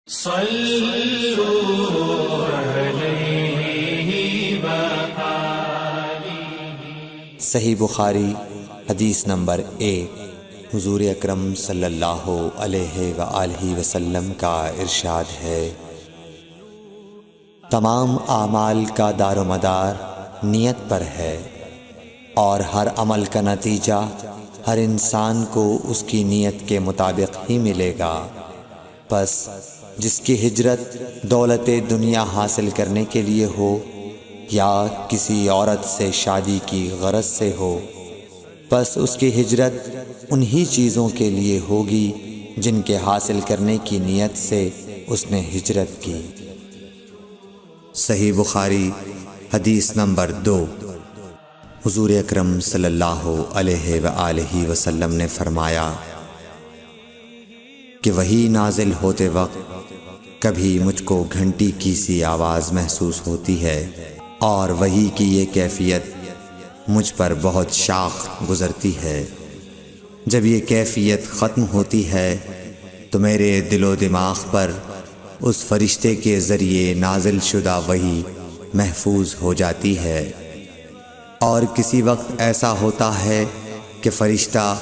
صلوا علیہ وآلہ۔ صحیح بخاری حدیث نمبر 1۔ حضور اکرم صلی اللہ علیہ وآلہ وسلم کا ارشاد ہے، تمام اعمال کا دار و مدار نیت پر ہے، اور ہر عمل کا نتیجہ ہر انسان کو اس کی نیت کے مطابق ہی ملے گا۔ پس جس کی ہجرت دولت دنیا حاصل کرنے کے لیے ہو یا کسی عورت سے شادی کی غرض سے ہو، پس اس کی ہجرت انہی چیزوں کے لیے ہوگی جن کے حاصل کرنے کی نیت سے اس نے ہجرت کی۔ صحیح بخاری حدیث نمبر 2۔ حضور اکرم صلی اللہ علیہ وآلہ وسلم نے فرمایا کہ وحی نازل ہوتے وقت کبھی مجھ کو گھنٹی کی سی آواز محسوس ہوتی ہے، اور وحی کی یہ کیفیت مجھ پر بہت شاخ گزرتی ہے۔ جب یہ کیفیت ختم ہوتی ہے تو میرے دل و دماغ پر اس فرشتے کے ذریعے نازل شدہ وحی محفوظ ہو جاتی ہے، اور کسی وقت ایسا ہوتا ہے کہ فرشتہ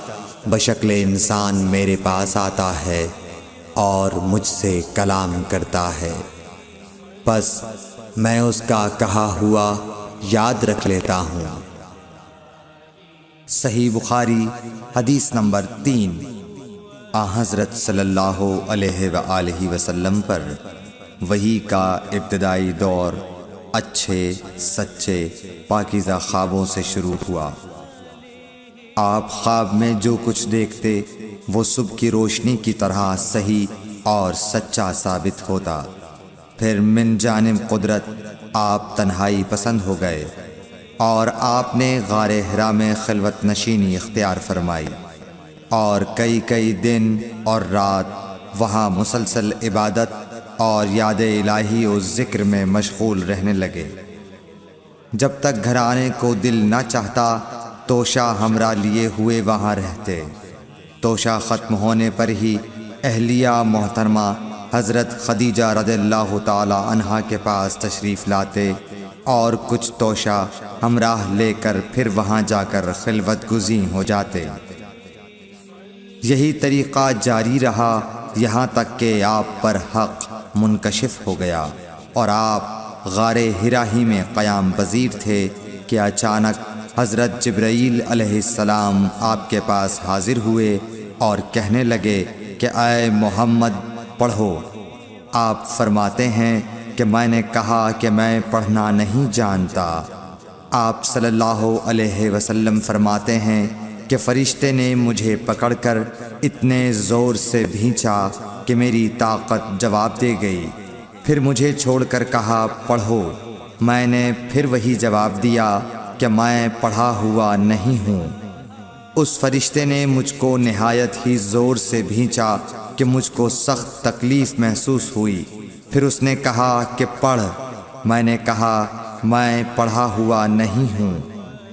بشکل انسان میرے پاس آتا ہے اور مجھ سے کلام کرتا ہے، پس میں اس کا کہا ہوا یاد رکھ لیتا ہوں۔ صحیح بخاری حدیث نمبر 3۔ حضرت صلی اللہ علیہ وآلہ وسلم پر وحی کا ابتدائی دور اچھے سچے پاکیزہ خوابوں سے شروع ہوا۔ آپ خواب میں جو کچھ دیکھتے وہ صبح کی روشنی کی طرح صحیح اور سچا ثابت ہوتا۔ پھر من جانب قدرت آپ تنہائی پسند ہو گئے، اور آپ نے غار حرا میں خلوت نشینی اختیار فرمائی، اور کئی دن اور رات وہاں مسلسل عبادت اور یاد الہی و ذکر میں مشغول رہنے لگے۔ جب تک گھر آنے کو دل نہ چاہتا توشہ ہمراہ لیے ہوئے وہاں رہتے۔ توشہ ختم ہونے پر ہی اہلیہ محترمہ حضرت خدیجہ رضی اللہ تعالی عنہا کے پاس تشریف لاتے، اور کچھ توشہ ہمراہ لے کر پھر وہاں جا کر خلوت گزین ہو جاتے۔ یہی طریقہ جاری رہا یہاں تک کہ آپ پر حق منکشف ہو گیا، اور آپ غار حرا ہی میں قیام پذیر تھے کہ اچانک حضرت جبرائیل علیہ السلام آپ کے پاس حاضر ہوئے اور کہنے لگے کہ اے محمد پڑھو۔ آپ فرماتے ہیں کہ میں نے کہا کہ میں پڑھنا نہیں جانتا۔ آپ صلی اللہ علیہ وسلم فرماتے ہیں کہ فرشتے نے مجھے پکڑ کر اتنے زور سے بھینچا کہ میری طاقت جواب دے گئی۔ پھر مجھے چھوڑ کر کہا پڑھو۔ میں نے پھر وہی جواب دیا کہ میں پڑھا ہوا نہیں ہوں۔ اس فرشتے نے مجھ کو نہایت ہی زور سے بھینچا کہ مجھ کو سخت تکلیف محسوس ہوئی۔ پھر اس نے کہا کہ پڑھ۔ میں نے کہا میں پڑھا ہوا نہیں ہوں۔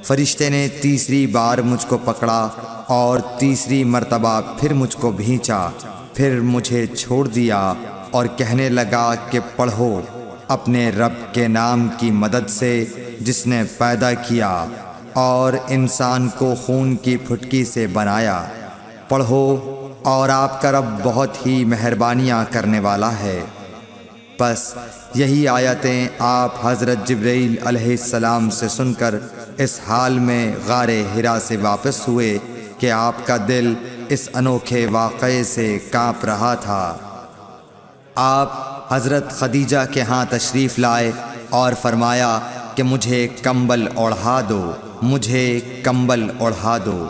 فرشتے نے تیسری بار مجھ کو پکڑا اور تیسری مرتبہ پھر مجھ کو بھینچا، پھر مجھے چھوڑ دیا اور کہنے لگا کہ پڑھو اپنے رب کے نام کی مدد سے جس نے پیدا کیا اور انسان کو خون کی پھٹکی سے بنایا۔ پڑھو اور آپ کا رب بہت ہی مہربانیاں کرنے والا ہے۔ پس یہی آیتیں آپ حضرت جبرائیل علیہ السلام سے سن کر اس حال میں غار حرا سے واپس ہوئے کہ آپ کا دل اس انوکھے واقعے سے کانپ رہا تھا۔ آپ حضرت خدیجہ کے ہاں تشریف لائے اور فرمایا کہ مجھے کمبل اوڑھا دو، مجھے کمبل اوڑھا دو۔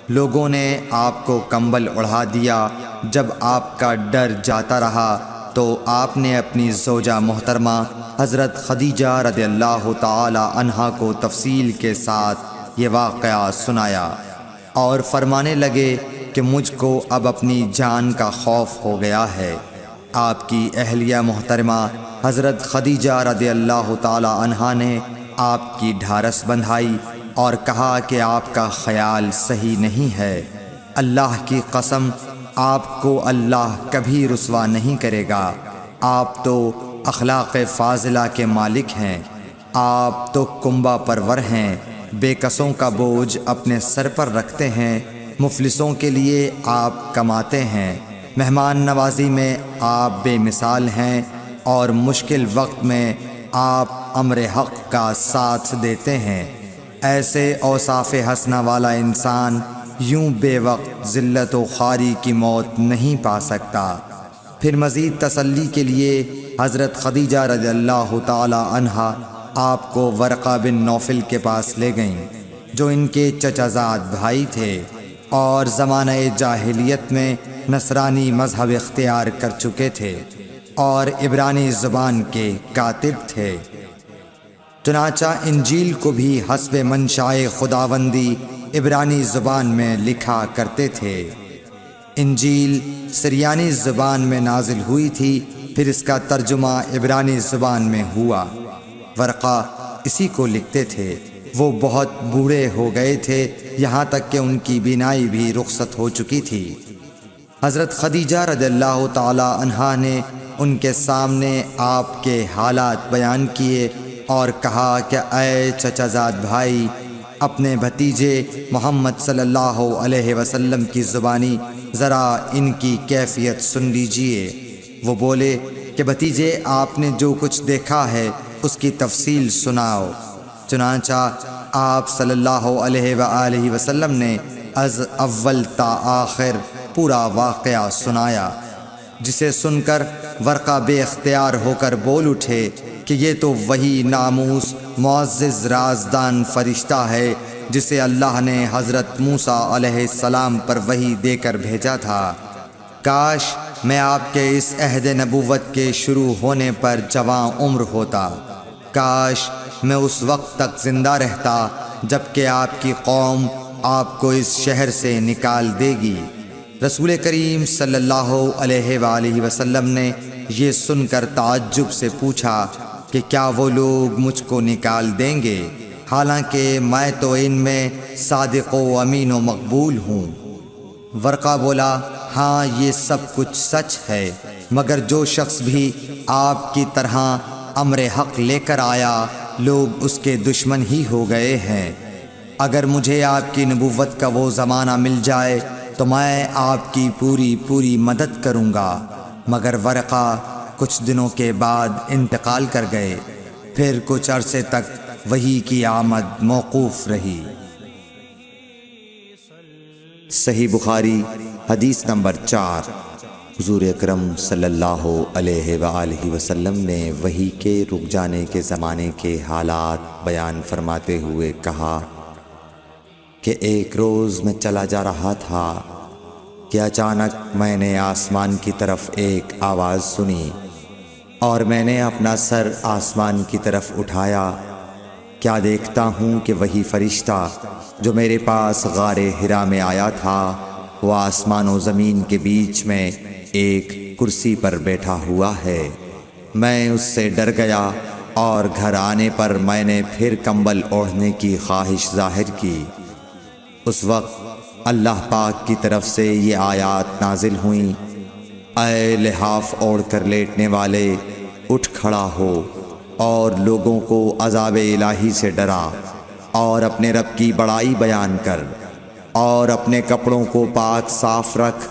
لوگوں نے آپ کو کمبل اوڑھا دیا۔ جب آپ کا ڈر جاتا رہا تو آپ نے اپنی زوجہ محترمہ حضرت خدیجہ رضی اللہ تعالی عنہا کو تفصیل کے ساتھ یہ واقعہ سنایا، اور فرمانے لگے کہ مجھ کو اب اپنی جان کا خوف ہو گیا ہے۔ آپ کی اہلیہ محترمہ حضرت خدیجہ رضی اللہ تعالی عنہا نے آپ کی ڈھارس بندھائی اور کہا کہ آپ کا خیال صحیح نہیں ہے۔ اللہ کی قسم آپ کو اللہ کبھی رسوا نہیں کرے گا۔ آپ تو اخلاق فاضلہ کے مالک ہیں، آپ تو کنبہ پرور ہیں، بے کسوں کا بوجھ اپنے سر پر رکھتے ہیں، مفلسوں کے لیے آپ کماتے ہیں، مہمان نوازی میں آپ بے مثال ہیں، اور مشکل وقت میں آپ امر حق کا ساتھ دیتے ہیں۔ ایسے اوصاف حسنہ والا انسان یوں بے وقت ذلت و خواری کی موت نہیں پا سکتا۔ پھر مزید تسلی کے لیے حضرت خدیجہ رضی اللہ تعالی عنہا آپ کو ورقہ بن نوفل کے پاس لے گئیں، جو ان کے چچا زاد بھائی تھے اور زمانہ جاہلیت میں نصرانی مذہب اختیار کر چکے تھے اور عبرانی زبان کے کاتب تھے۔ چنانچہ انجیل کو بھی حسب منشائے خداوندی عبرانی زبان میں لکھا کرتے تھے۔ انجیل سریانی زبان میں نازل ہوئی تھی، پھر اس کا ترجمہ عبرانی زبان میں ہوا۔ ورقہ اسی کو لکھتے تھے۔ وہ بہت بوڑھے ہو گئے تھے، یہاں تک کہ ان کی بینائی بھی رخصت ہو چکی تھی۔ حضرت خدیجہ رضی اللہ تعالی عنہا نے ان کے سامنے آپ کے حالات بیان کیے اور کہا کہ اے چچا زاد بھائی، اپنے بھتیجے محمد صلی اللہ علیہ وسلم کی زبانی ذرا ان کی کیفیت سن لیجئے۔ وہ بولے کہ بھتیجے، آپ نے جو کچھ دیکھا ہے اس کی تفصیل سناؤ۔ چنانچہ آپ صلی اللہ علیہ وآلہ وسلم نے از اول تا آخر پورا واقعہ سنایا، جسے سن کر ورقہ بے اختیار ہو کر بول اٹھے کہ یہ تو وہی ناموس معزز رازدان فرشتہ ہے جسے اللہ نے حضرت موسیٰ علیہ السلام پر وحی دے کر بھیجا تھا۔ کاش میں آپ کے اس عہد نبوت کے شروع ہونے پر جواں عمر ہوتا، کاش میں اس وقت تک زندہ رہتا جب کہ آپ کی قوم آپ کو اس شہر سے نکال دے گی۔ رسول کریم صلی اللہ علیہ وآلہ وسلم نے یہ سن کر تعجب سے پوچھا کہ کیا وہ لوگ مجھ کو نکال دیں گے، حالانکہ میں تو ان میں صادق و امین و مقبول ہوں۔ ورقہ بولا، ہاں یہ سب کچھ سچ ہے، مگر جو شخص بھی آپ کی طرح امر حق لے کر آیا لوگ اس کے دشمن ہی ہو گئے ہیں۔ اگر مجھے آپ کی نبوت کا وہ زمانہ مل جائے تو میں آپ کی پوری مدد کروں گا، مگر ورقہ کچھ دنوں کے بعد انتقال کر گئے۔ پھر کچھ عرصے تک وحی کی آمد موقوف رہی۔ صحیح بخاری حدیث نمبر 4۔ حضور اکرم صلی اللہ علیہ وآلہ وسلم نے وحی کے رک جانے کے زمانے کے حالات بیان فرماتے ہوئے کہا کہ ایک روز میں چلا جا رہا تھا کہ اچانک میں نے آسمان کی طرف ایک آواز سنی اور میں نے اپنا سر آسمان کی طرف اٹھایا۔ کیا دیکھتا ہوں کہ وہی فرشتہ جو میرے پاس غار حرا میں آیا تھا وہ آسمان و زمین کے بیچ میں ایک کرسی پر بیٹھا ہوا ہے۔ میں اس سے ڈر گیا اور گھر آنے پر میں نے پھر کمبل اوڑھنے کی خواہش ظاہر کی۔ اس وقت اللہ پاک کی طرف سے یہ آیات نازل ہوئیں، اے لحاف اوڑھ کر لیٹنے والے، اٹھ کھڑا ہو اور لوگوں کو عذاب الہی سے ڈرا اور اپنے رب کی بڑائی بیان کر اور اپنے کپڑوں کو پاک صاف رکھ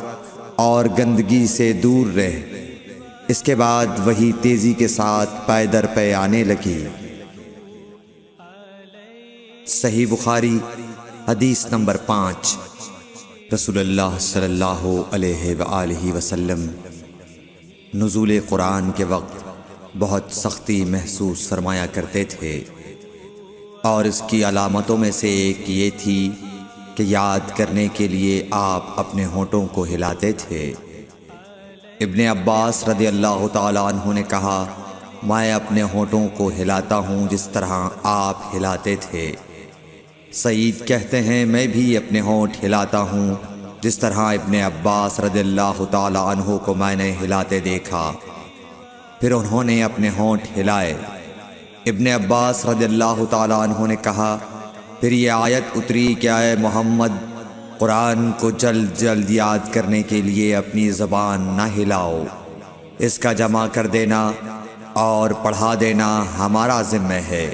اور گندگی سے دور رہ۔ اس کے بعد وہی تیزی کے ساتھ پے در پے آنے لگی۔ صحیح بخاری حدیث نمبر 5۔ رسول اللہ صلی اللہ علیہ وآلہ وسلم نزول قرآن کے وقت بہت سختی محسوس فرمایا کرتے تھے، اور اس کی علامتوں میں سے ایک یہ تھی کہ یاد کرنے کے لیے آپ اپنے ہونٹوں کو ہلاتے تھے۔ ابن عباس رضی اللہ تعالیٰ عنہ نے کہا، میں اپنے ہونٹوں کو ہلاتا ہوں جس طرح آپ ہلاتے تھے۔ سعید کہتے ہیں، میں بھی اپنے ہونٹ ہلاتا ہوں جس طرح ابن عباس رضی اللہ تعالیٰ عنہ کو میں نے ہلاتے دیکھا۔ پھر انہوں نے اپنے ہونٹ ہلائے۔ ابن عباس رضی اللہ تعالیٰ عنہ نے کہا، پھر یہ آیت اتری کہ اے محمد، قرآن کو جلد جلد یاد کرنے کے لیے اپنی زبان نہ ہلاؤ۔ اس کا جمع کر دینا اور پڑھا دینا ہمارا ذمہ ہے۔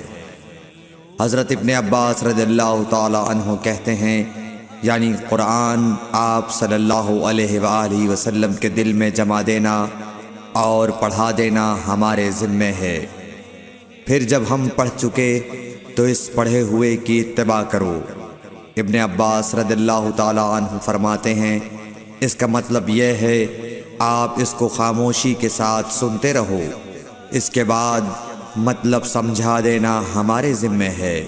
حضرت ابن عباس رضی اللہ تعالی عنہ کہتے ہیں، یعنی قرآن آپ صلی اللہ علیہ وآلہ وسلم کے دل میں جمع دینا اور پڑھا دینا ہمارے ذمہ ہے۔ پھر جب ہم پڑھ چکے تو اس پڑھے ہوئے کی اتباع کرو۔ ابن عباس رضی اللہ تعالی عنہ فرماتے ہیں، اس کا مطلب یہ ہے آپ اس کو خاموشی کے ساتھ سنتے رہو، اس کے بعد مطلب سمجھا دینا ہمارے ذمہ ہے۔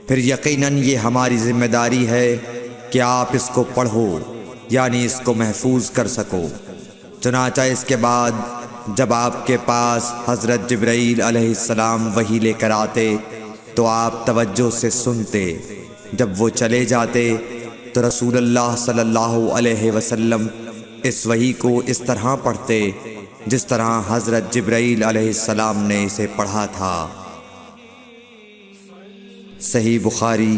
پھر یقیناً یہ ہماری ذمہ داری ہے کہ آپ اس کو پڑھو، یعنی اس کو محفوظ کر سکو۔ چنانچہ اس کے بعد جب آپ کے پاس حضرت جبرائیل علیہ السلام وحی لے کر آتے تو آپ توجہ سے سنتے، جب وہ چلے جاتے تو رسول اللہ صلی اللہ علیہ وسلم اس وحی کو اس طرح پڑھتے جس طرح حضرت جبرائیل علیہ السلام نے اسے پڑھا تھا۔ صحیح بخاری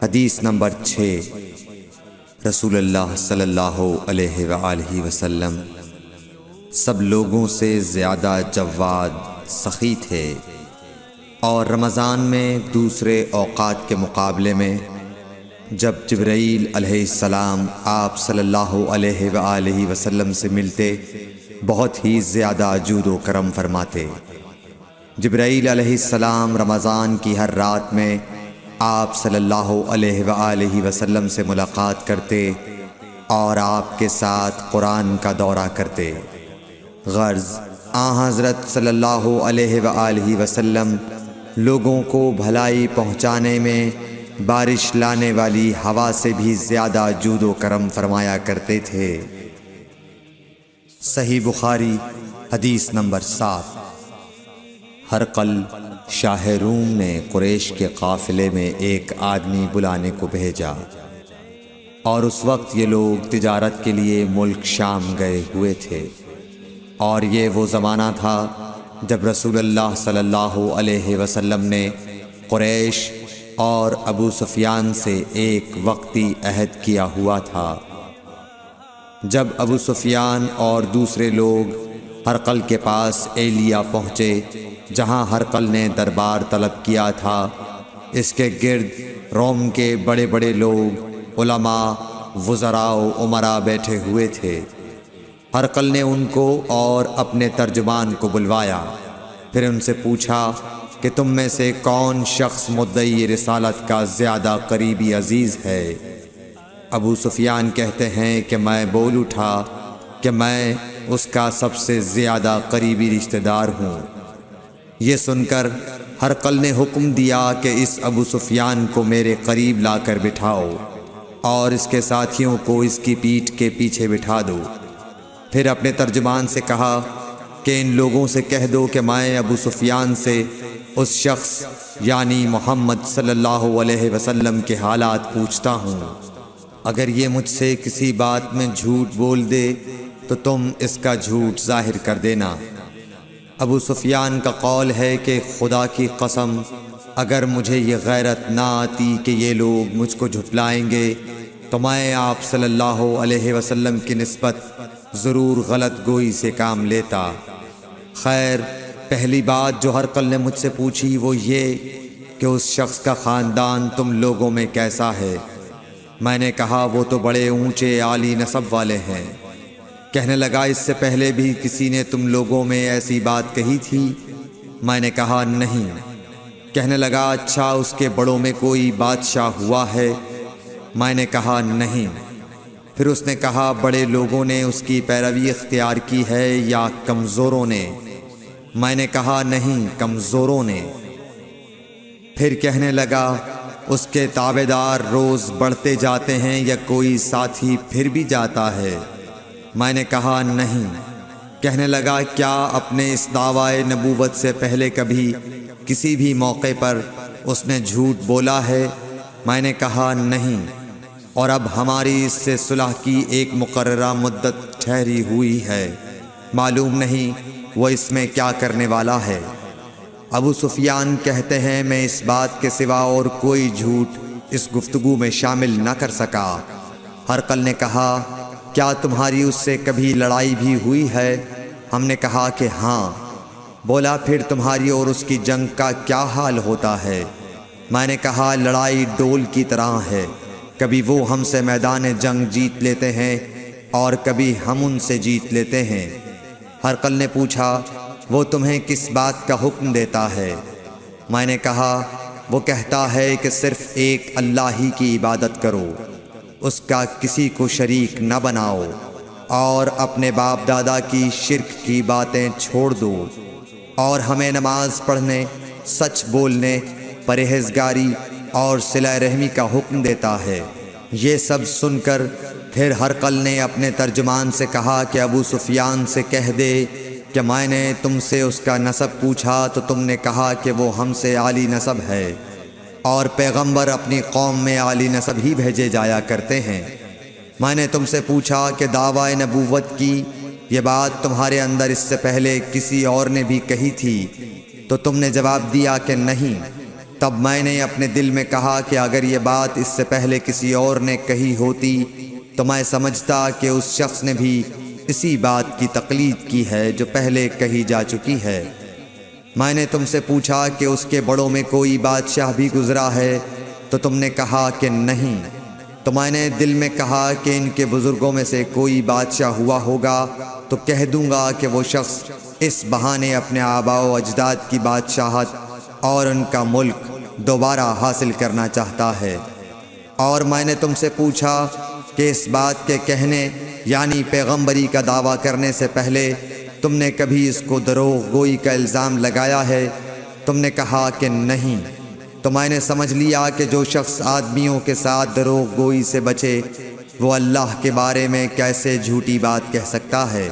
حدیث نمبر 6۔ رسول اللہ صلی اللہ علیہ وآلہ وسلم سب لوگوں سے زیادہ جواد سخی تھے، اور رمضان میں دوسرے اوقات کے مقابلے میں جب جبرائیل علیہ السلام آپ صلی اللہ علیہ وآلہ وسلم سے ملتے بہت ہی زیادہ جود و کرم فرماتے۔ جبرائیل علیہ السلام رمضان کی ہر رات میں آپ صلی اللہ علیہ وآلہ وسلم سے ملاقات کرتے اور آپ کے ساتھ قرآن کا دورہ کرتے۔ غرض حضرت صلی اللہ علیہ وآلہ وسلم لوگوں کو بھلائی پہنچانے میں بارش لانے والی ہوا سے بھی زیادہ جود و کرم فرمایا کرتے تھے۔ صحیح بخاری حدیث نمبر 7۔ ہرقل شاہ روم نے قریش کے قافلے میں ایک آدمی بلانے کو بھیجا، اور اس وقت یہ لوگ تجارت کے لیے ملک شام گئے ہوئے تھے، اور یہ وہ زمانہ تھا جب رسول اللہ صلی اللہ علیہ وسلم نے قریش اور ابو سفیان سے ایک وقتی عہد کیا ہوا تھا۔ جب ابو سفیان اور دوسرے لوگ ہرقل کے پاس ایلیا پہنچے جہاں ہرقل نے دربار طلب کیا تھا، اس کے گرد روم کے بڑے بڑے لوگ، علماء، وزراء و امراء بیٹھے ہوئے تھے۔ ہرقل نے ان کو اور اپنے ترجمان کو بلوایا، پھر ان سے پوچھا کہ تم میں سے کون شخص مدعی رسالت کا زیادہ قریبی عزیز ہے؟ ابو سفیان کہتے ہیں کہ میں بول اٹھا کہ میں اس کا سب سے زیادہ قریبی رشتہ دار ہوں۔ یہ سن کر ہرقل نے حکم دیا کہ اس ابو سفیان کو میرے قریب لا کر بٹھاؤ اور اس کے ساتھیوں کو اس کی پیٹھ کے پیچھے بٹھا دو۔ پھر اپنے ترجمان سے کہا کہ ان لوگوں سے کہہ دو کہ میں ابو سفیان سے اس شخص یعنی محمد صلی اللہ علیہ وسلم کے حالات پوچھتا ہوں، اگر یہ مجھ سے کسی بات میں جھوٹ بول دے تو تم اس کا جھوٹ ظاہر کر دینا۔ ابو سفیان کا قول ہے کہ خدا کی قسم اگر مجھے یہ غیرت نہ آتی کہ یہ لوگ مجھ کو جھٹلائیں گے تو میں آپ صلی اللہ علیہ وسلم کی نسبت ضرور غلط گوئی سے کام لیتا۔ خیر، پہلی بات جو ہرقل نے مجھ سے پوچھی وہ یہ کہ اس شخص کا خاندان تم لوگوں میں کیسا ہے؟ میں نے کہا وہ تو بڑے اونچے عالی نسب والے ہیں۔ کہنے لگا اس سے پہلے بھی کسی نے تم لوگوں میں ایسی بات کہی تھی؟ میں نے کہا نہیں۔ کہنے لگا اچھا اس کے بڑوں میں کوئی بادشاہ ہوا ہے؟ میں نے کہا نہیں۔ پھر اس نے کہا بڑے لوگوں نے اس کی پیروی اختیار کی ہے یا کمزوروں نے؟ میں نے کہا نہیں، کمزوروں نے۔ پھر کہنے لگا اس کے تابعدار روز بڑھتے جاتے ہیں یا کوئی ساتھی پھر بھی جاتا ہے؟ میں نے کہا نہیں۔ کہنے لگا کیا اپنے اس دعوی نبوت سے پہلے کبھی کسی بھی موقع پر اس نے جھوٹ بولا ہے؟ میں نے کہا نہیں، اور اب ہماری اس سے صلح کی ایک مقررہ مدت ٹھہری ہوئی ہے، معلوم نہیں وہ اس میں کیا کرنے والا ہے۔ ابو سفیان کہتے ہیں میں اس بات کے سوا اور کوئی جھوٹ اس گفتگو میں شامل نہ کر سکا۔ ہرقل نے کہا کیا تمہاری اس سے کبھی لڑائی بھی ہوئی ہے؟ ہم نے کہا کہ ہاں۔ بولا پھر تمہاری اور اس کی جنگ کا کیا حال ہوتا ہے؟ میں نے کہا لڑائی ڈول کی طرح ہے، کبھی وہ ہم سے میدان جنگ جیت لیتے ہیں اور کبھی ہم ان سے جیت لیتے ہیں۔ ہرقل نے پوچھا وہ تمہیں کس بات کا حکم دیتا ہے؟ میں نے کہا وہ کہتا ہے کہ صرف ایک اللہ ہی کی عبادت کرو، اس کا کسی کو شریک نہ بناؤ، اور اپنے باپ دادا کی شرک کی باتیں چھوڑ دو، اور ہمیں نماز پڑھنے، سچ بولنے، پرہیزگاری اور صلہ رحمی کا حکم دیتا ہے۔ یہ سب سن کر پھر ہرقل نے اپنے ترجمان سے کہا کہ ابو سفیان سے کہہ دے کہ میں نے تم سے اس کا نسب پوچھا تو تم نے کہا کہ وہ ہم سے عالی نسب ہے، اور پیغمبر اپنی قوم میں عالی نسب ہی بھیجے جایا کرتے ہیں۔ میں نے تم سے پوچھا کہ دعویٰ نبوت کی یہ بات تمہارے اندر اس سے پہلے کسی اور نے بھی کہی تھی؟ تو تم نے جواب دیا کہ نہیں۔ تب میں نے اپنے دل میں کہا کہ اگر یہ بات اس سے پہلے کسی اور نے کہی ہوتی تو میں سمجھتا کہ اس شخص نے بھی اسی بات کی تقلید کی ہے جو پہلے کہی جا چکی ہے۔ میں نے تم سے پوچھا کہ اس کے بڑوں میں کوئی بادشاہ بھی گزرا ہے تو تم نے کہا کہ نہیں۔ تو میں نے دل میں کہا کہ ان کے بزرگوں میں سے کوئی بادشاہ ہوا ہوگا تو کہہ دوں گا کہ وہ شخص اس بہانے اپنے آباء و اجداد کی بادشاہت اور ان کا ملک دوبارہ حاصل کرنا چاہتا ہے۔ اور میں نے تم سے پوچھا کہ اس بات کے کہنے یعنی پیغمبری کا دعویٰ کرنے سے پہلے تم نے کبھی اس کو دروغ گوئی کا الزام لگایا ہے؟ تم نے کہا کہ نہیں۔ تو میں نے سمجھ لیا کہ جو شخص آدمیوں کے ساتھ دروغ گوئی سے بچے وہ اللہ کے بارے میں کیسے جھوٹی بات کہہ سکتا ہے۔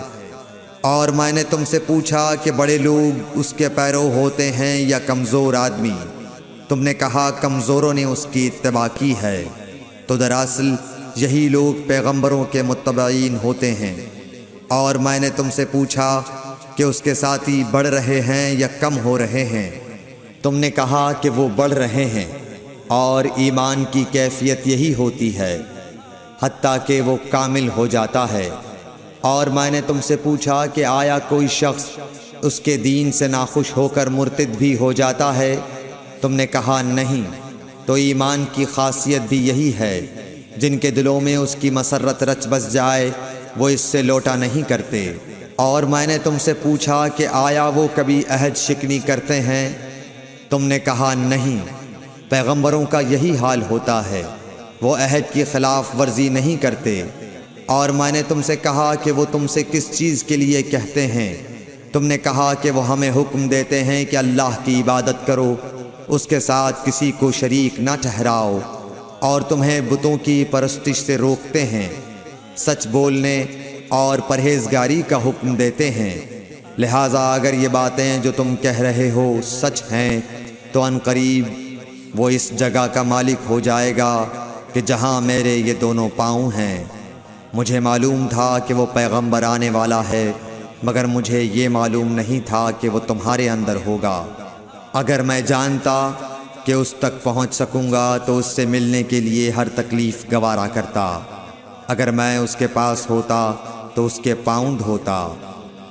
اور میں نے تم سے پوچھا کہ بڑے لوگ اس کے پیرو ہوتے ہیں یا کمزور آدمی؟ تم نے کہا کمزوروں نے اس کی اتباع کی ہے۔ تو دراصل یہی لوگ پیغمبروں کے متبعین ہوتے ہیں۔ اور میں نے تم سے پوچھا کہ اس کے ساتھی بڑھ رہے ہیں یا کم ہو رہے ہیں؟ تم نے کہا کہ وہ بڑھ رہے ہیں، اور ایمان کی کیفیت یہی ہوتی ہے حتیٰ کہ وہ کامل ہو جاتا ہے۔ اور میں نے تم سے پوچھا کہ آیا کوئی شخص اس کے دین سے ناخوش ہو کر مرتد بھی ہو جاتا ہے؟ تم نے کہا نہیں۔ تو ایمان کی خاصیت بھی یہی ہے، جن کے دلوں میں اس کی مسرت رچ بس جائے وہ اس سے لوٹا نہیں کرتے۔ اور میں نے تم سے پوچھا کہ آیا وہ کبھی عہد شکنی کرتے ہیں؟ تم نے کہا نہیں۔ پیغمبروں کا یہی حال ہوتا ہے، وہ عہد کی خلاف ورزی نہیں کرتے۔ اور میں نے تم سے کہا کہ وہ تم سے کس چیز کے لیے کہتے ہیں؟ تم نے کہا کہ وہ ہمیں حکم دیتے ہیں کہ اللہ کی عبادت کرو، اس کے ساتھ کسی کو شریک نہ ٹھہراؤ، اور تمہیں بتوں کی پرستش سے روکتے ہیں، سچ بولنے اور پرہیزگاری کا حکم دیتے ہیں۔ لہٰذا اگر یہ باتیں جو تم کہہ رہے ہو سچ ہیں تو ان قریب وہ اس جگہ کا مالک ہو جائے گا کہ جہاں میرے یہ دونوں پاؤں ہیں۔ مجھے معلوم تھا کہ وہ پیغمبر آنے والا ہے، مگر مجھے یہ معلوم نہیں تھا کہ وہ تمہارے اندر ہوگا۔ اگر میں جانتا کہ اس تک پہنچ سکوں گا تو اس سے ملنے کے لیے ہر تکلیف گوارا کرتا۔ اگر میں اس کے پاس ہوتا تو اس کے پاؤں دھوتا۔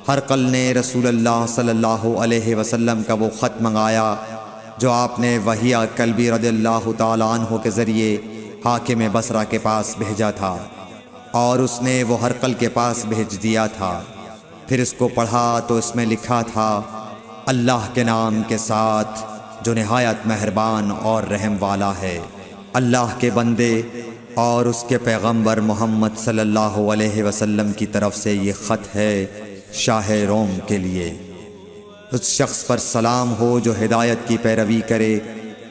ہرقل نے رسول اللہ صلی اللہ علیہ وسلم کا وہ خط منگایا جو آپ نے وحیہ کلبی رضی اللہ تعالیٰ عنہ کے ذریعے حاکم بصرہ کے پاس بھیجا تھا، اور اس نے وہ ہرقل کے پاس بھیج دیا تھا۔ پھر اس کو پڑھا تو اس میں لکھا تھا، اللہ کے نام کے ساتھ جو نہایت مہربان اور رحم والا ہے۔ اللہ کے بندے اور اس کے پیغمبر محمد صلی اللہ علیہ وسلم کی طرف سے یہ خط ہے شاہ روم کے لیے۔ اس شخص پر سلام ہو جو ہدایت کی پیروی کرے۔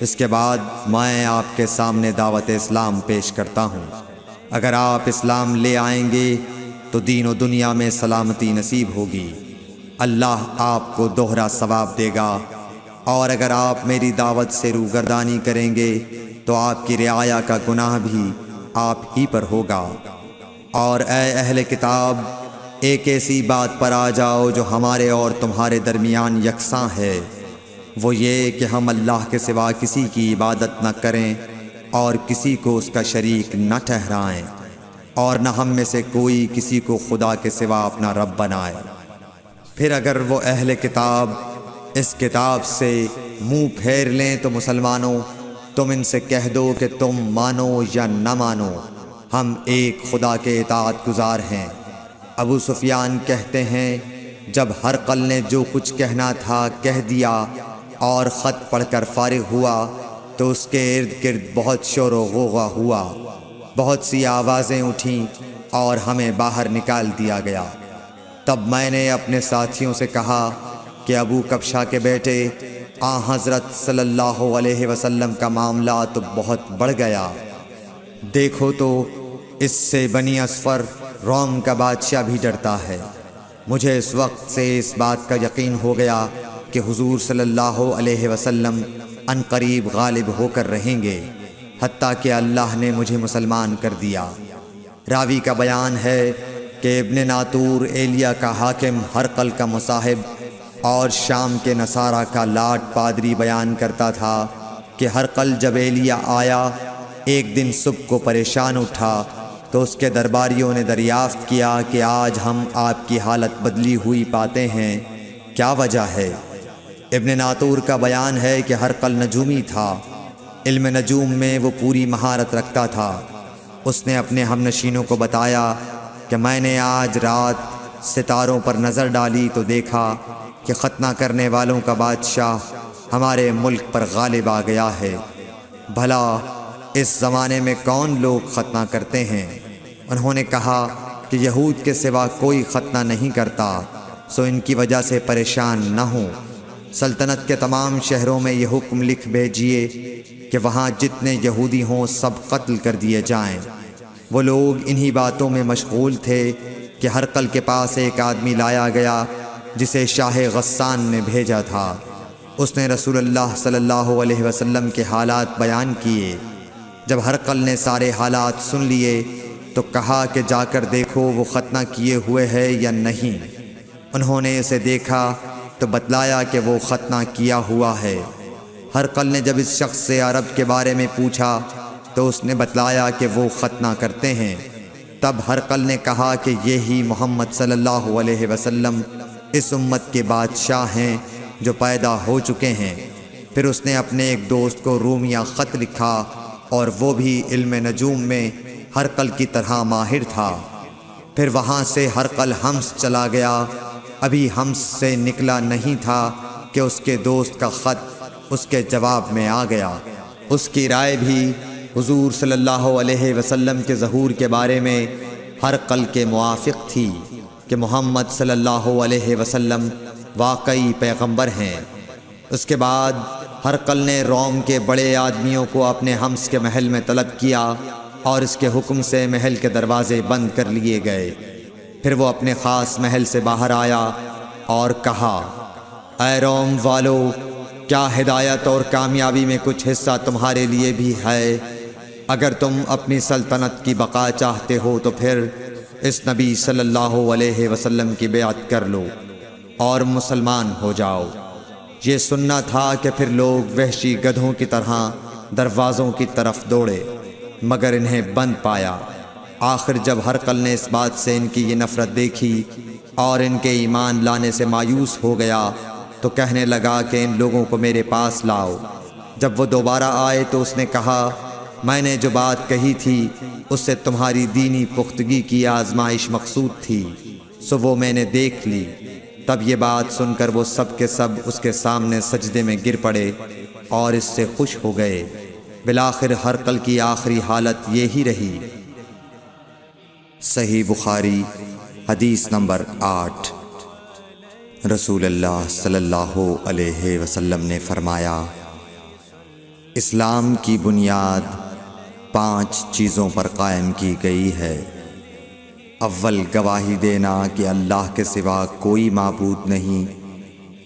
اس کے بعد میں آپ کے سامنے دعوت اسلام پیش کرتا ہوں۔ اگر آپ اسلام لے آئیں گے تو دین و دنیا میں سلامتی نصیب ہوگی، اللہ آپ کو دوہرا ثواب دے گا، اور اگر آپ میری دعوت سے روگردانی کریں گے تو آپ کی رعایا کا گناہ بھی آپ ہی پر ہوگا۔ اور اے اہل کتاب، ایک ایسی بات پر آ جاؤ جو ہمارے اور تمہارے درمیان یکساں ہے، وہ یہ کہ ہم اللہ کے سوا کسی کی عبادت نہ کریں اور کسی کو اس کا شریک نہ ٹھہرائیں، اور نہ ہم میں سے کوئی کسی کو خدا کے سوا اپنا رب بنائے۔ پھر اگر وہ اہل کتاب اس کتاب سے منہ پھیر لیں تو مسلمانوں تم ان سے کہہ دو کہ تم مانو یا نہ مانو، ہم ایک خدا کے اطاعت گزار ہیں۔ ابو سفیان کہتے ہیں جب ہرقل نے جو کچھ کہنا تھا کہہ دیا اور خط پڑھ کر فارغ ہوا تو اس کے ارد گرد بہت شور و غوغا ہوا، بہت سی آوازیں اٹھیں اور ہمیں باہر نکال دیا گیا۔ تب میں نے اپنے ساتھیوں سے کہا کہ ابو کبشہ کے بیٹے حضرت صلی اللہ علیہ وسلم کا معاملہ تو بہت بڑھ گیا، دیکھو تو اس سے بنی اصفر روم کا بادشاہ بھی ڈرتا ہے۔ مجھے اس وقت سے اس بات کا یقین ہو گیا کہ حضور صلی اللہ علیہ وسلم ان قریب غالب ہو کر رہیں گے، حتیٰ کہ اللہ نے مجھے مسلمان کر دیا۔ راوی کا بیان ہے کہ ابن ناطور ایلیا کا حاکم ہرقل کا مصاحب اور شام کے نصارہ کا لاٹ پادری بیان کرتا تھا کہ ہرقل جب ایلیا آیا ایک دن صبح کو پریشان اٹھا تو اس کے درباریوں نے دریافت کیا کہ آج ہم آپ کی حالت بدلی ہوئی پاتے ہیں، کیا وجہ ہے؟ ابن ناطور کا بیان ہے کہ ہرقل نجومی تھا، علم نجوم میں وہ پوری مہارت رکھتا تھا۔ اس نے اپنے ہم نشینوں کو بتایا کہ میں نے آج رات ستاروں پر نظر ڈالی تو دیکھا کہ ختنہ کرنے والوں کا بادشاہ ہمارے ملک پر غالب آ گیا ہے۔ بھلا اس زمانے میں کون لوگ ختنہ کرتے ہیں؟ انہوں نے کہا کہ یہود کے سوا کوئی ختنہ نہیں کرتا، سو ان کی وجہ سے پریشان نہ ہوں۔ سلطنت کے تمام شہروں میں یہ حکم لکھ بھیجیے کہ وہاں جتنے یہودی ہوں سب قتل کر دیے جائیں۔ وہ لوگ انہی باتوں میں مشغول تھے کہ ہرقل کے پاس ایک آدمی لایا گیا جسے شاہ غسان نے بھیجا تھا۔ اس نے رسول اللہ صلی اللہ علیہ وسلم کے حالات بیان کیے۔ جب ہرقل نے سارے حالات سن لیے تو کہا کہ جا کر دیکھو وہ ختنہ کیے ہوئے ہے یا نہیں۔ انہوں نے اسے دیکھا تو بتلایا کہ وہ ختنہ کیا ہوا ہے۔ ہرقل نے جب اس شخص سے عرب کے بارے میں پوچھا تو اس نے بتلایا کہ وہ ختنہ کرتے ہیں۔ تب ہرقل نے کہا کہ یہی محمد صلی اللہ علیہ وسلم اس امت کے بادشاہ ہیں جو پیدا ہو چکے ہیں۔ پھر اس نے اپنے ایک دوست کو رومیہ خط لکھا اور وہ بھی علم نجوم میں ہرقل کی طرح ماہر تھا۔ پھر وہاں سے ہرقل حمص چلا گیا، ابھی حمص سے نکلا نہیں تھا کہ اس کے دوست کا خط اس کے جواب میں آ گیا۔ اس کی رائے بھی حضور صلی اللہ علیہ وسلم کے ظہور کے بارے میں ہرقل کے موافق تھی کہ محمد صلی اللہ علیہ وسلم واقعی پیغمبر ہیں۔ اس کے بعد ہرقل نے روم کے بڑے آدمیوں کو اپنے حمص کے محل میں طلب کیا اور اس کے حکم سے محل کے دروازے بند کر لیے گئے۔ پھر وہ اپنے خاص محل سے باہر آیا اور کہا، اے روم والو، کیا ہدایت اور کامیابی میں کچھ حصہ تمہارے لیے بھی ہے؟ اگر تم اپنی سلطنت کی بقا چاہتے ہو تو پھر اس نبی صلی اللہ علیہ وسلم کی بیعت کر لو اور مسلمان ہو جاؤ۔ یہ سننا تھا کہ پھر لوگ وحشی گدھوں کی طرح دروازوں کی طرف دوڑے، مگر انہیں بند پایا۔ آخر جب ہرقل نے اس بات سے ان کی یہ نفرت دیکھی اور ان کے ایمان لانے سے مایوس ہو گیا تو کہنے لگا کہ ان لوگوں کو میرے پاس لاؤ۔ جب وہ دوبارہ آئے تو اس نے کہا، میں نے جو بات کہی تھی اس سے تمہاری دینی پختگی کی آزمائش مقصود تھی، سو وہ میں نے دیکھ لی۔ تب یہ بات سن کر وہ سب کے سب اس کے سامنے سجدے میں گر پڑے اور اس سے خوش ہو گئے۔ بالآخر ہرقل کی آخری حالت یہی رہی۔ صحیح بخاری حدیث نمبر 8۔ رسول اللہ صلی اللہ علیہ وسلم نے فرمایا، اسلام کی بنیاد 5 چیزوں پر قائم کی گئی ہے۔ اول گواہی دینا کہ اللہ کے سوا کوئی معبود نہیں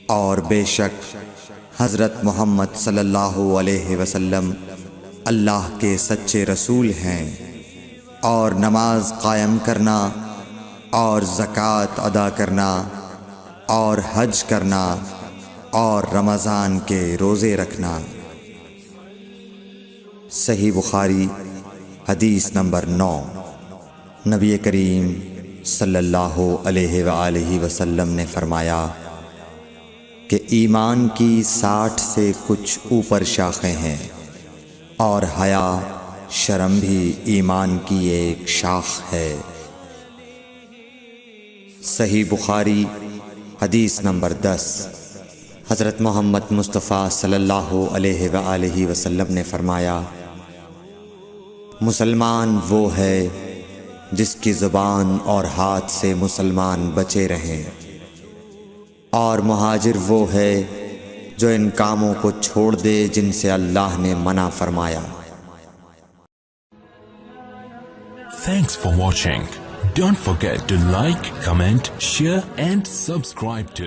اور بے شک حضرت محمد صلی اللہ علیہ وسلم اللہ کے سچے رسول ہیں، اور نماز قائم کرنا اور زکوٰۃ ادا کرنا اور حج کرنا اور رمضان کے روزے رکھنا۔ صحیح بخاری حدیث نمبر 9۔ نبی کریم صلی اللہ علیہ وآلہ وسلم نے فرمایا کہ ایمان کی 60 سے کچھ اوپر شاخیں ہیں، اور حیا شرم بھی ایمان کی ایک شاخ ہے۔ صحیح بخاری حدیث نمبر 10۔ حضرت محمد مصطفیٰ صلی اللہ علیہ وآلہ وسلم نے فرمایا، مسلمان وہ ہے جس کی زبان اور ہاتھ سے مسلمان بچے رہیں، اور مہاجر وہ ہے جو ان کاموں کو چھوڑ دے جن سے اللہ نے منع فرمایا۔ Thanks for watching. Don't forget to like, comment, share and subscribe to